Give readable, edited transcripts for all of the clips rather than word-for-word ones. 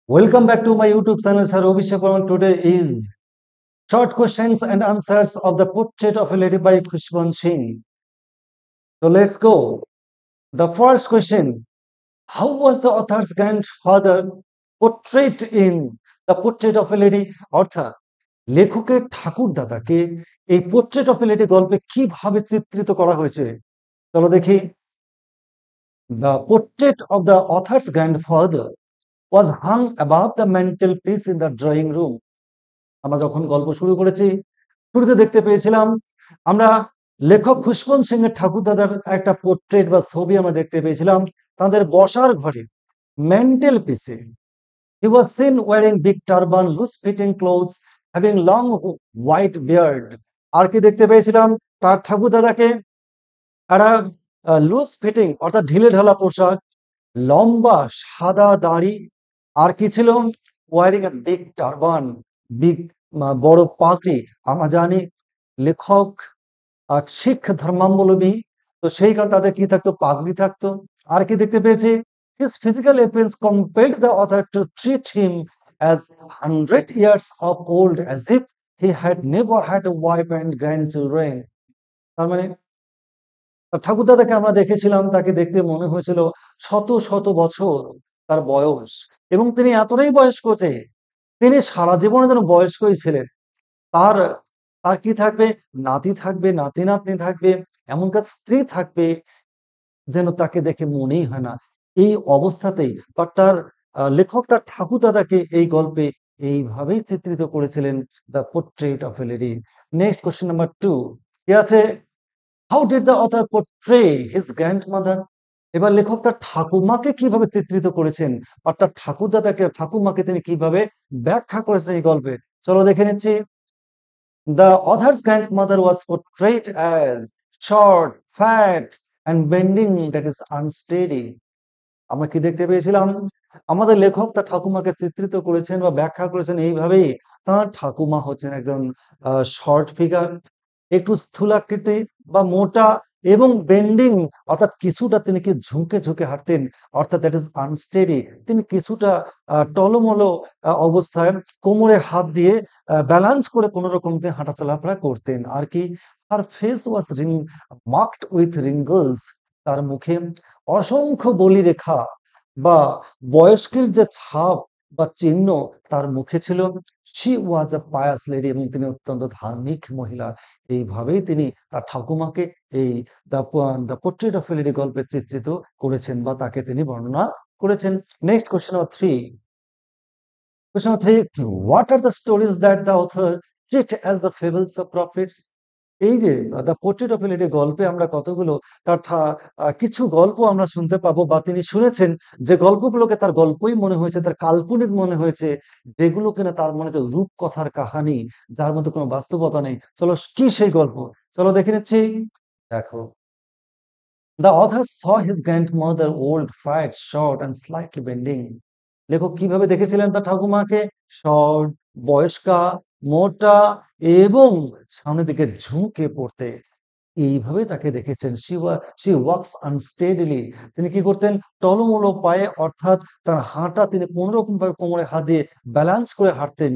Welcome back to my YouTube channel, Sir Abhishek Varma. Today is short questions and answers of the portrait of a lady by Khushbun Singh. So let's go. The first question: how was the author's grandfather portrayed in the portrait of a lady? অর্থাৎ লেখকের ঠাকুর দাদাকে এই portrait of a lady গল্পে কিভাবে চিত্রিত করা হয়েছে চলো দেখি The portrait of the author's grandfather was hung above the mantelpiece in the drawing room. আমরা যখন গল্প শুরু করেছি শুরুতে দেখতে পেয়েছিলাম আমরা লেখক খুশবন্ত সিং এর ঠাকুরদাদার একটা পোর্ট্রেট বা ছবি আমরা দেখতে পেয়েছিলাম তাদের বসার ঘরে মেন্টেল পিসে he was seen wearing big turban loose fitting clothes having long white beard আর কি দেখতে পেয়েছিলাম তার ঠাকুরদাদাকে একটা লুজ ফিটিং অর্থাৎ ঢিলে ঢালা পোশাক লম্বা সাদা দাড়ি আর কি ছিল wearing a big turban big বড় পাগড়ি আমরা জানি লেখক আর শিখ ধর্মাবলম্বী তো সেই কারণে তাদের কি থাকতো পাগড়ি থাকতো আর কি দেখতে পেয়েছি his physical appearance compelled the author to treat him as 100 years of old as if he had never had a wife and grandchildren তার মানে ঠাকুরদাদাকে আমরা দেখেছিলাম তাকে দেখতে মনে হয়েছিল শত শত বছর তার বয়স এবং তিনি এতটাই বয়স্ক যে তিনি সারা জীবনে যেন বয়স্কই ছিলেন তার তার কি থাকবে নাতি থাকবে নাতি নাতনি থাকবে এমনকার স্ত্রী থাকবে যেন তাকে দেখে মনেই হয় না এই অবস্থাতেই বা তার লেখক তার ঠাকুরদাদাকে এই গল্পে এইভাবেই চিত্রিত করেছিলেন the portrait of a lady next question number 2 কি আছে how did the author portray his grandmother এবার লেখক তার ঠাকুমাকে কিভাবে চিত্রিত করেছেন আর তার ঠাকুমাকে তিনি কিভাবে ব্যাখ্যা করেছেন এই গল্পে চলো দেখে নিচ্ছি The author's grandmother was portrayed as short, fat, and bending that is unsteady. আমরা কি দেখতে পেয়েছিলাম আমাদের লেখক তার ঠাকুমাকে চিত্রিত করেছেন বা ব্যাখ্যা করেছেন এইভাবেই তার ঠাকুমা হচ্ছেন একজন শর্ট ফিগার একটু স্থূলাকৃতি বা মোটা এবং বেন্ডিং অর্থাৎ কিছুটা তিনি কি ঝুঁকে ঝুঁকে হাঁটতেন অর্থাৎ দ্যাট ইজ আনস্টেডি তিনি কিছুটা টলমলো অবস্থায় কোমরে হাত দিয়ে ব্যালেন্স করে কোনো রকম দিয়ে হাঁটা চলাফেরা করতেন আর কি আর ফেস ওয়াজ মার্কড উইথ রিঙ্গলস তার মুখে অসংখ্য বলিরেখা বা বয়স্কের যে ছাপ বা চিহ্ন তার মুখে ছিল she was a pious lady এবং তিনি অত্যন্ত ধার্মিক মহিলা এইভাবেই তিনি তার ঠাকুমাকে এই the portrait of a lady গল্পে চিত্রিত করেছেন বা তাকে তিনি বর্ণনা করেছেন next question number 3 question number 3 what are the stories that the author treat as the fables of profits এই যে the portrait of a lady গল্পে আমরা কতগুলো তার কিছু গল্প আমরা শুনতে পাবো বা তিনি শুনেছেন যে গল্পগুলোকে তার গল্পই মনে হয়েছে তার কাল্পনিক মনে হয়েছে যেগুলো কিনা তার মনে তো রূপকথার কাহানি যার মধ্যে কোনো বাস্তবতা নেই চলো কি সেই গল্প চলো দেখে নিচ্ছি দেখো The author saw his grandmother old, fat, short and slightly bending. লেখক কিভাবে দেখেছিলেন তার ঠাকুমাকে শর্ট বয়স্কা মোটা এবং সামনের দিকে ঝুঁকে পড়তে এইভাবে তাকে দেখেছেন শি ওয়াক্স আনস্টেডিলি তিনি কি করতেন টলমলো পায়ে অর্থাৎ তার হাঁটা তিনি কোন রকম ভাবে কোমরে হাত দিয়ে ব্যালেন্স করে হাঁটতেন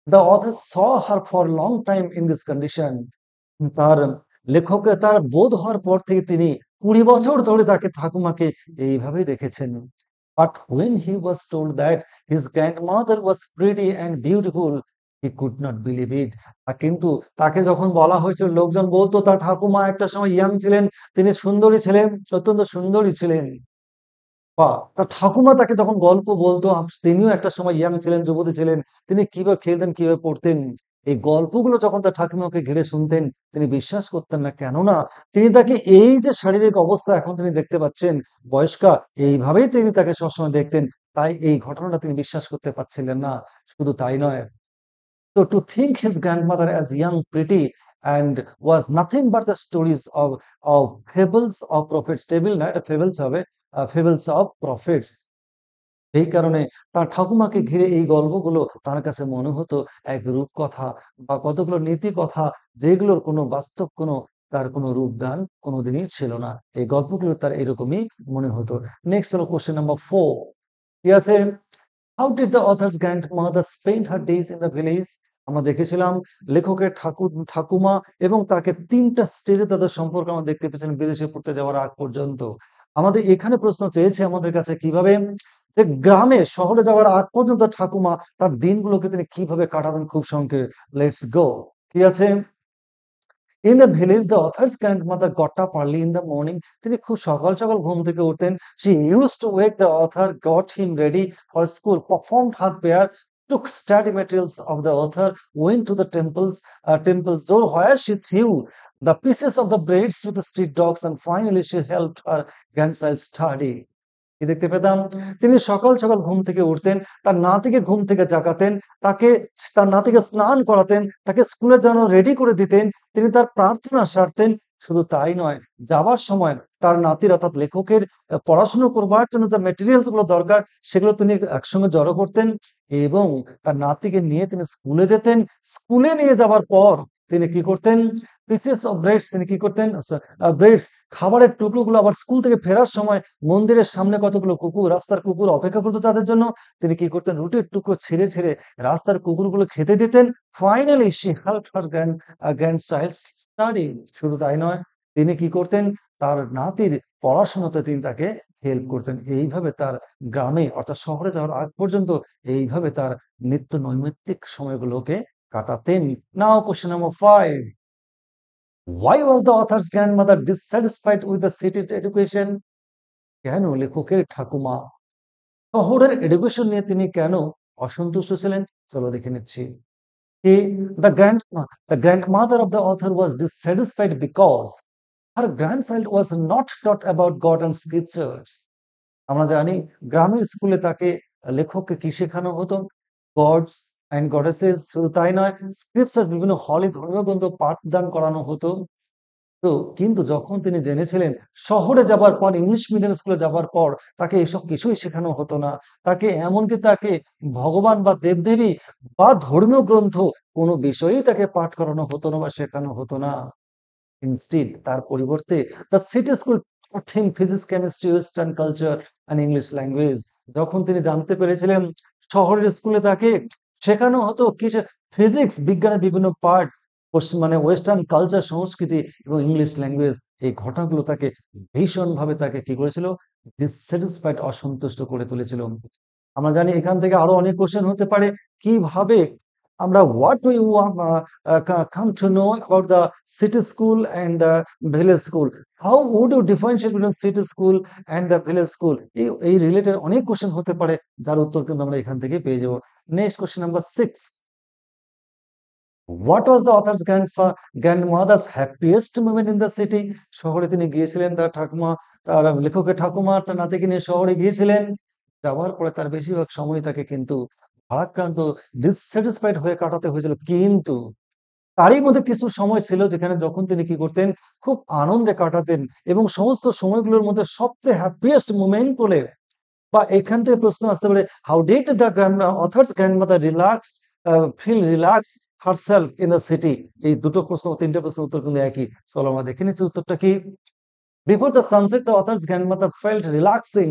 the author saw her for long time in this condition তার লেখকের তার বোধ হওয়ার পর থেকে তিনি 20 বছর ধরে তাকে ঠাকুমাকে এইভাবেই দেখেছেন But when he was told that his grandmother was pretty and beautiful, he could not believe it. কিন্তু তাকে যখন বলা হয়েছিল লোকজন বলতো তার ঠাকুমা একটা সময় ইয়াং ছিলেন তিনি সুন্দরী ছিলেন অত্যন্ত সুন্দরী ছিলেন বা তার ঠাকুমা তাকে যখন গল্প বলতো তিনিও একটা সময় ইয়াং ছিলেন যুবতী ছিলেন তিনি কিভাবে খেলতেন কিভাবে পড়তেন এই গল্পগুলো যখন তার ঠাকুমাকে ঘিরে শুনতেন তিনি বিশ্বাস করতেন না কেননা তিনি তাকে এই যে শারীরিক অবস্থা এখন তিনি দেখতে পাচ্ছেন বয়স্কা এইভাবেই তিনি তাকে সবসময় দেখতেন তাই এই ঘটনাটা তিনি বিশ্বাস করতে পারছিলেন না শুধু তাই নয় তো to think his grandmother as young pretty and was nothing but the stories of fables of prophets table না এটা ফেবলস হবে ফেবলস অফ প্রফিটস এই কারণে তার ঠাকুমাকে ঘিরে এই গল্পগুলো তার কাছে মনে হতো এক রূপকথা বা কতগুলো নীতি কথা যেগুলোর কোনো বাস্তব কোনো তার কোনো রূপদান কোনোদিনই ছিল না এই গল্পগুলো তার এরকমই মনে হতো নেক্সট হলো কোশ্চেন নাম্বার 4 কি আছে how did the author's grandmother spend her days in the village? আমরা দেখেছিলাম লেখকের ঠাকুমা এবং তাকে ৩টা স্টেজে তাদের সম্পর্ক আমরা দেখতে পেয়েছিলাম বিদেশে পড়তে যাওয়ার আগ পর্যন্ত। আমাদের এখানে প্রশ্ন চেয়েছে আমাদের কাছে কিভাবে যে গ্রামে শহরে যাওয়ার আগ পর্যন্ত ঠাকুমা তার দিনগুলোকে তিনি কিভাবে কাটাতেন খুব সংক্ষেপে। Let's go. কি আছে? In the village, the author's grandmother got up early in the morning. তিনি খুব সকাল সকাল ঘুম থেকে উঠতেন। She used to wake the author, got him ready for school, performed her prayer, took study materials of the author, went to the temple's door where she threw the pieces of the breads to the street dogs, and finally she helped her grandchild study. কি দেখতে পেতাম? তিনি সকাল সকাল ঘুম থেকে উঠতেন, তার নাতিকে ঘুম থেকে জাগাতেন, তাকে তার নাতিকে স্নান করাতেন, তাকে স্কুলের জন্য রেডি করে দিতেন, তিনি তার প্রার্থনা সারতেন। শুধু তাই নয়, যাবার সময় তার নাতির অর্থাৎ লেখকের পড়াশুনো করবার জন্য যে মেটেরিয়ালস গুলো দরকার সেগুলো তিনি একসঙ্গে জড়ো করতেন এবং তার নাতিকে নিয়ে তিনি স্কুলে যেতেন। স্কুলে নিয়ে যাবার পর তিনি কি করতেন? পিসেস অফ ব্রেডস তিনি কি করতেন? ব্রেডস খাবারের টুকরোগুলো আবার স্কুল থেকে ফেরার সময় মন্দিরের সামনে কতগুলো কুকুর, রাস্তার কুকুর অপেক্ষা করতো তাদের জন্য। তিনি কি করতেন? রুটির টুকরো ছিঁড়ে ছিঁড়ে রাস্তার কুকুরগুলো খেতে দিতেন। Finally she helped her grandchild study. শুধু তাই নয়, তিনি কি করতেন? তার নাতির পড়াশোনাতে তিনি তাকে হেল্প করতেন। এইভাবে তার গ্রামে অর্থাৎ শহরে যাওয়ার আগ পর্যন্ত এইভাবে তার নিত্য নৈমিত্তিক সময়গুলোকে কাটাতেন। নাও question number 5. Why was the author's grandmother dissatisfied with the city education? কেন লেখকের ঠাকুমা শহরের এডুকেশন নিয়ে তিনি কেন অসন্তুষ্ট ছিলেন? চলো দেখে নিচ্ছি। He, the grandmother of the author was dissatisfied because her grandchild was not taught about God and scriptures. আমরা জানি গ্রামের স্কুলে তাকে লেখককে কি শেখানো হতো? Gods and goddesses. শুধু তাই নয়, স্ক্রিপচার বিভিন্ন হলে ধর্মীয় গ্রন্থ পাঠদান করানো হতো। তো কিন্তু যখন তিনি জেনেছিলেন শহরে যাবার পর ইংলিশ মিডিয়াম স্কুলে যাবার পর তাকে এসব কিছুই শেখানো হতো না। তাকে এমনকি তাকে ভগবান বা দেবদেবী বা ধর্মীয় গ্রন্থ কোনো বিষয়েই তাকে পাঠ করানো হতো না বা শেখানো হতো না। ইনস্টিড তার পরিবর্তে the city school taught him physics, chemistry, western culture and English language. যখন তিনি জানতে পেরেছিলেন শহরের স্কুলে তাকে শেখানো হতো কিসে? ফিজিক্স, বিজ্ঞানের বিভিন্ন পার্ট, মানে ওয়েস্টার্ন কালচার, সংস্কৃতি এবং ইংলিশ ল্যাঙ্গুয়েজ। এই ঘটনাগুলো তাকে ভীষণভাবে তাকে কি করেছিল? ডিসস্যাটিসফাইড, অসন্তুষ্ট করে তুলেছিল। আমরা জানি এখান থেকে আরো অনেক কোশ্চেন হতে পারে। কিভাবে আমরা what do you come to know about the city school and the village school? How would you differentiate between city school and the village school? এই রিলেটেড অনেক কোশ্চেন হতে পারে যার উত্তর কিন্তু আমরা এখান থেকে পেয়ে যাব। Next question number 6. What was the author's grandmother's happiest moment in the city? শহরে তিনি গিয়েছিলেন তার ঠাকুমা, তার লেখকের ঠাকুমা তার নাতিকে নিয়ে শহরে গিয়েছিলেন। যাওয়ার পরে তার বেশিরভাগ সময় তাকে কিন্তু ভারাক্রান্ত, ডিসস্যাটিসফাইড হয়ে কাটাতে হয়েছিল। কিন্তু তারই মধ্যে কিছু সময় ছিল যেখানে যখন তিনি কি করতেন? খুব আনন্দে কাটাতেন এবং সমস্ত সময়গুলোর মধ্যে সবচেয়ে হ্যাপিয়েস্ট মোমেন্ট বলে বা এখান থেকে প্রশ্ন আসতে পারে, how did the author's grandmother feel relax herself in the city? এই দুটো প্রশ্ন, তিনটে প্রশ্নের উত্তর কিন্তু একই। চলো আমরা দেখে নিচ্ছি উত্তরটা কি। Before the sunset the author's grandmother felt relaxing.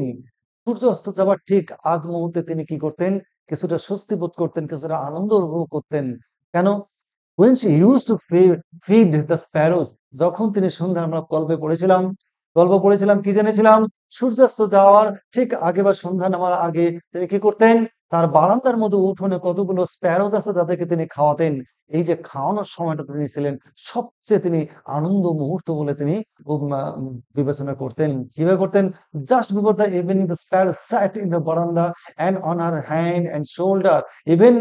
সূর্য অস্ত যাবার ঠিক আগ মুহূর্তে তিনি কি করতেন? কিছুটা স্বস্তি বোধ করতেন, কিছুটা আনন্দ অনুভব করতেন। কেন? when she used to feed the sparrows, যখন তিনি সন্ধ্যা, আমরা গল্প পড়েছিলাম কি জেনেছিলাম? সূর্যাস্ত যাওয়ার ঠিক আগে বা সন্ধ্যা নামার আগে তিনি কি করতেন? তার বারান্দার মধ্যে উঠোনে কতগুলো স্প্যারোজ আছে যাদেরকে তিনি খাওয়াতেন। এই যে খাওয়ানোর সময়টা তিনি ছিলেন সবচেয়ে তিনি আনন্দ মুহূর্ত বলে তিনি বিবেচনা করতেন। কিভাবে করতেন? Just before the evening the Sparrow sat in the veranda and on her hand and shoulder, even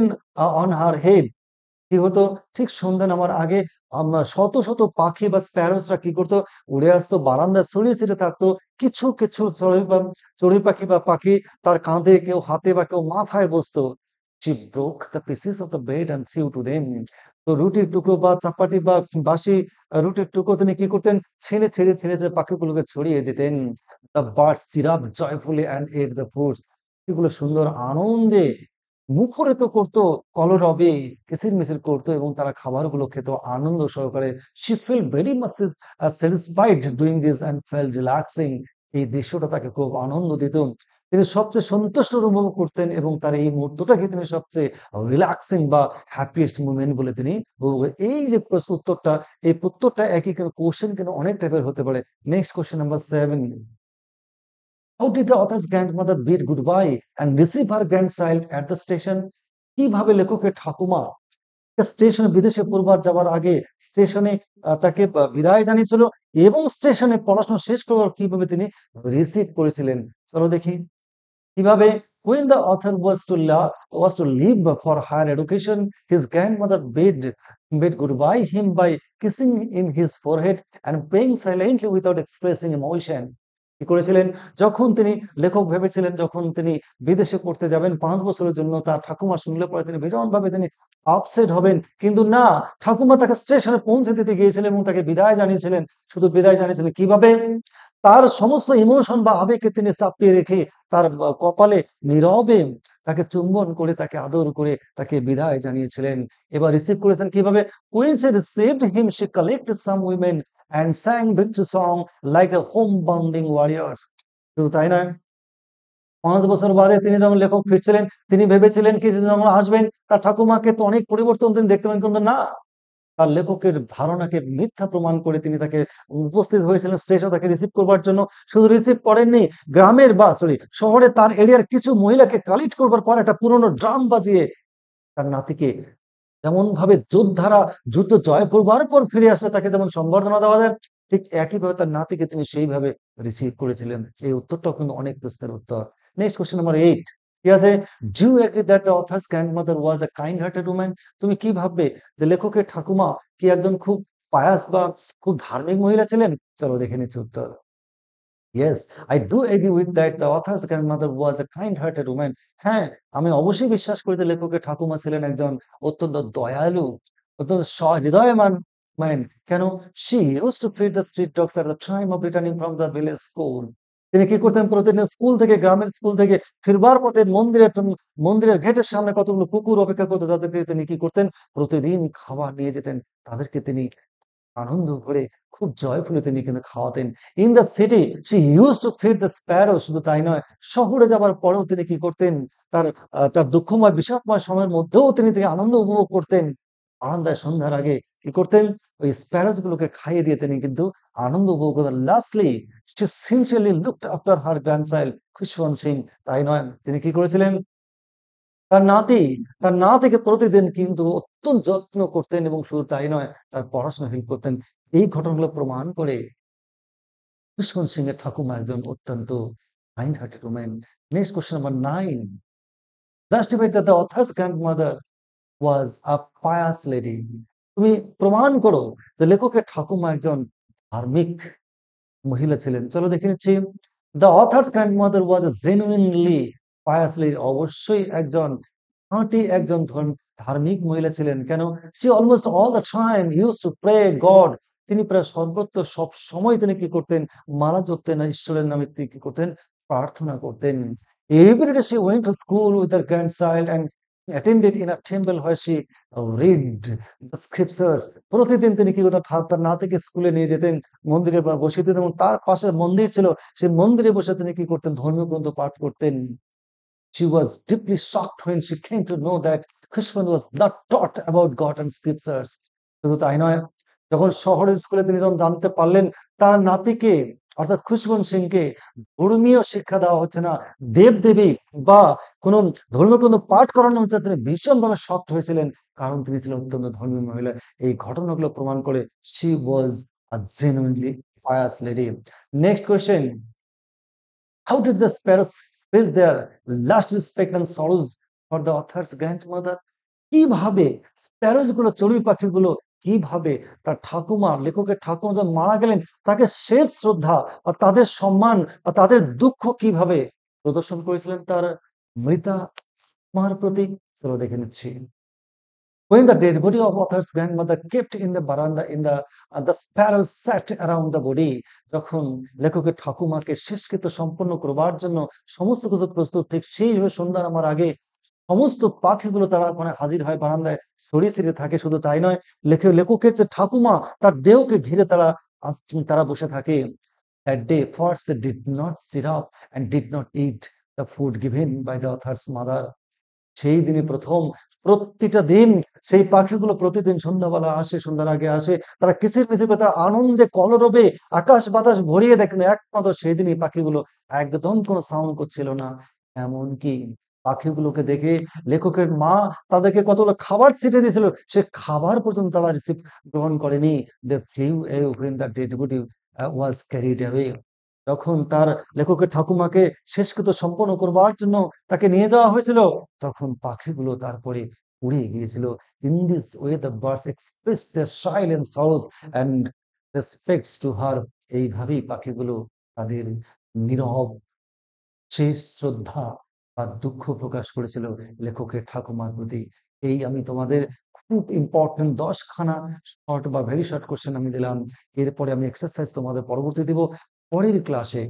on her head. কি হতো? ঠিক সন্ধ্যা নামার আগে শত শত পাখি বা স্প্যারোসরা কি করতো? উড়ে আসতো, বারান্দায় ছড়িয়ে ছিটে থাকতো। কিছু কিছু চড়ুই পাখি বা পাখি তার কাঁধে, কেউ হাতে বা কেউ মাথায় বসতো। She broke the pieces of the bread and threw to them. তো রুটির টুকরো বা চাপাটি বা বাসি রুটির টুকরো তিনি কি করতেন? ছেড়ে যে পাখিগুলোকে ছড়িয়ে দিতেন। The birds chirruped joyfully and ate the fruits. এগুলো সুন্দর আনন্দে মুখরিত করতো, কলরবে কিচিরমিচির করতো এবং তারা খাবারগুলো খেত আনন্দ সহকারে। She felt very much satisfied doing this and felt relaxing. এই দৃশ্যটা তাকে খুব আনন্দ দিত। তিনি সবচেয়ে সন্তুষ্ট অনুভব করতেন এবং তার এই মুহূর্তটাকে তিনি সবচেয়ে রিল্যাক্সিং বা হ্যাপিয়েস্ট মোমেন্ট বলে তিনি এই যে উত্তরটা, এই উত্তরটা একই, কিন্তু কোশ্চেন কিন্তু অনেক টাইপের হতে পারে। Next question number 7, how did the author's grandmother bid goodbye and receive her grandchild at the station? কিভাবে লেখকের ঠাকুমা স্টেশনে, বিদেশে পড়বার যাওয়ার আগে স্টেশনে তাকে বিদায় জানিয়েছিল এবং স্টেশনে পড়াশোনা শেষ করার কিভাবে তিনি রিসিভ করেছিলেন। চলো দেখি কিভাবে। When the author was to leave for higher education, his grandmother bade goodbye him by kissing in his forehead and praying silently without expressing emotion. কি করেছিলেন? যখন তিনি, লেখক ভেবেছিলেন যখন তিনি বিদেশে পড়তে যাবেন 5 বছরের জন্য, তার ঠাকুমা শুনলে পরে তিনি ভীষণভাবে তিনি আপসেট হবেন, কিন্তু না, ঠাকুমা তাকে স্টেশনে পৌঁছে দিতে গিয়েছিলেন এবং তাকে বিদায় জানিয়েছিলেন। শুধু বিদায় জানিয়েছিলেন কিভাবে? তার সমস্ত ইমোশন বা আবেগকে তিনি চাপিয়ে রেখে তার কপালে নীরবে তাকে চুম্বন করে, তাকে আদর করে তাকে বিদায় জানিয়েছিলেন। এবার রিসিভ করেছেন কিভাবে? When she received him, she collected some women and sang victory song like a home-bounding warriors. শুধু তাই নয়, 5 বছর বাদে তিনি যখন লেখক ফিরছিলেন, তিনি ভেবেছিলেন কি তিনি যখন আসবেন তার ঠাকুমাকে তো অনেক পরিবর্তন তিনি দেখতে পাবেন, কিন্তু না, তার লেখকের ধারণাকে মিথ্যা প্রমাণ করে তিনি তাকে উপস্থিত হয়েছিলেন স্টেশনে তাকে রিসিভ করবার জন্য। শুধু রিসিভ করেননি, গ্রামের বা শহরে তার এরিয়ার কিছু মহিলাকে কালেক্ট করবার পর একটা পুরনো ড্রাম বাজিয়ে তার নাতিকে, যেমন ভাবে যোদ্ধারা যুদ্ধ জয় করবার পর ফিরে আসলে তাকে যেমন সংবর্ধনা দেওয়া যায়, ঠিক একইভাবে তার নাতিকে তিনি সেইভাবে রিসিভ করেছিলেন। এই উত্তরটাও কিন্তু অনেক প্রশ্নের উত্তর। নেক্সট কোশ্চেন নাম্বার 8, ঠিক আছে। Do you agree that the author's grandmother was a kind hearted woman? তুমি কি ভাববে যে লেখকের ঠাকুমা কি একজন খুব পায়াস বা খুব ধার্মিক মহিলা ছিলেন? চলো দেখে নিচ্ছি উত্তর। Yes, I do agree with that. The author's grandmother was a kind-hearted woman. হ্যাঁ, আমি অবশ্যই বিশ্বাস করি যে লেখকের ঠাকুমা ছিলেন একজন অত্যন্ত দয়ালু, অত্যন্ত সহৃদয়মান ম্যান। কেন? She used to feed the street dogs at the time of returning from the village school. তিনি কি করতেন? প্রতিদিন স্কুল থেকে, গ্রামের স্কুল থেকে ফিরবার পথে মন্দিরের গেটের সামনে কতগুলো কুকুর অপেক্ষা করতো, তাদেরকে তিনি কি করতেন? প্রতিদিন খাবার নিয়ে যেতেন। তাদেরকে তিনি আনন্দ করে খুব জয়ফুলে তিনি কিন্তু খাওয়াতেন। In the city she use to feed the sparrow. শুধু তাই নয়, শহরে যাবার পরেও তিনি কি করতেন? তার দুঃখময় বিষাদময় সময়ের মধ্যেও তিনি আনন্দ উপভোগ করতেন। বারান্দায় সন্ধ্যার আগে কি করতেন? ওই স্প্যারোস গুলোকে খাইয়ে দিয়ে তিনি কিন্তু আনন্দ উপভোগ করতেন। Lastly she sincerely looked after her grandchild Khushwant Singh. তাই নয়, তিনি কি করেছিলেন? তার নাতি, তার নাতিকে প্রতিদিন কিন্তু অত্যন্ত যত্ন করতেন এবং শুধু তাই নয়, তার পড়াশোনা হেল্প করতেন। এই ঘটনাগুলো প্রমাণ করে খুশবন্ত সিং এর ঠাকুমা একজন অত্যন্ত kind hearted woman. Next question number 9, justify that the author's grandmother was a pious lady. তুমি প্রমাণ করো যে লেখকের ঠাকুমা একজন ধার্মিক মহিলা ছিলেন। চলো দেখে নিচ্ছি। The author's grandmother was a genuinely pious lady. অবশ্যই একজন খাঁটি একজন ধার্মিক মহিলা ছিলেন। কেন? She almost all the time use to pray God. তিনি প্রায় সর্বত্র সব সময় তিনি কি করতেন? মালা জপতেন আর ঈশ্বরের নামে তিনি কি করতেন? প্রার্থনা করতেন। Every day she went to school with her grandchild and attended in a temple where she read the scriptures. প্রতিদিন তিনি কি করতেন? তার নাতিকে স্কুলে নিয়ে যেতেন, মন্দিরে বসিয়ে দিতেন এবং তার পাশে মন্দির ছিল, সেই মন্দিরে বসে তিনি কি করতেন? ধর্মীয় গ্রন্থ পাঠ করতেন। She was deeply shocked when she came to know that Krishna was not taught about God and scriptures. শুধু তাই নয়, যখন শহরের স্কুলে তিনি যখন জানতে পারলেন তার নাতিকে অর্থাৎ খুশবন্ত সিংকে ধর্মীয় শিক্ষা দেওয়া হচ্ছে না, দেবদেবী বা কোন ধর্মীয় গ্রন্থ পাঠ করানো হচ্ছে, তিনি ভীষণভাবে শক্ট হয়েছিলেন, কারণ তিনি ছিলেন অত্যন্ত ধর্মীয় মহিলা। এই ঘটনাগুলো প্রমাণ করে she was a genuinely pious lady. Next question. How did the sparrows express their last respect and sorrows for the author's grandmother? কিভাবে স্প্যারোস গুলো, চড়ুই পাখিগুলো কিভাবে তার ঠাকুমা, লেখকের ঠাকুমা যখন মারা গেলেন তাকে শেষ শ্রদ্ধা বা তাদের সম্মান বা তাদের দুঃখ কিভাবে প্রদর্শন করেছিলেন তার মৃতা মার প্রতি? চলো দেখে নিচ্ছি। When the dead body of author's grandmother kept in the veranda, the sparrows sat around the body. যখন লেখকের ঠাকুমাকে শেষকৃত্য সম্পন্ন করবার জন্য সমস্ত কিছু প্রস্তুত, ঠিক সেইভাবে সন্ধ্যা নামার আগে সমস্ত পাখিগুলো তারা ওখানে হাজির হয়, বারান্দায় ছড়িয়ে ছিটিয়ে থাকে। শুধু তাই নয়, লেখকের যে ঠাকুমা তার দেহকে ঘিরে তারা বসে থাকে। That day, first they did not sit up and did not eat the food given by the author's mother. সেই দিনে প্রথম প্রতিটা দিন সেই পাখিগুলো প্রতিদিন সন্ধ্যাবেলা আসে, সন্ধ্যার আগে আসে, তারা কিচিরমিচির করে তারা আনন্দে কলরবে আকাশ বাতাস ভরিয়ে দেয়, কিন্তু একমাত্র সেই দিন এই পাখিগুলো একদম কোনো সাউন্ড করছিল না। এমনকি পাখিগুলোকে দেখে লেখকের মা তাদেরকে কতগুলো খাবার ছিটিয়ে দিয়েছিল, সে খাবার পর্যন্ত তারা গ্রহণ করেনি। They flew away when the dead body was carried away. যখন তার লেখকের ঠাকুমাকে শেষকৃত্য সম্পন্ন করবার জন্য তাকে নিয়ে যাওয়া হয়েছিল, তখন পাখিগুলো তারপরে উড়ে গিয়েছিল। In this way the birds expressed their silent sorrows and respects to her. এইভাবেই পাখিগুলো তাদের নীরব শেষ শ্রদ্ধা বা দুঃখ প্রকাশ করেছিল লেখকের ঠাকুমার প্রতি। এই আমি তোমাদের খুব ইম্পর্টেন্ট 10খানা শর্ট বা ভেরি শর্ট কোশ্চেন আমি দিলাম। এরপরে আমি এক্সারসাইজ তোমাদের পরবর্তী দিব পরের ক্লাসে।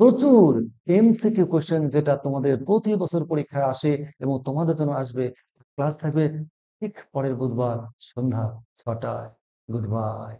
প্রচুর এমসিকিউ কোশ্চেন যেটা তোমাদের প্রতি বছর পরীক্ষায় আসে এবং তোমাদের জন্য আসবে। ক্লাস থাকবে ঠিক পরের বুধবার সন্ধ্যা 6টায়। Good bye.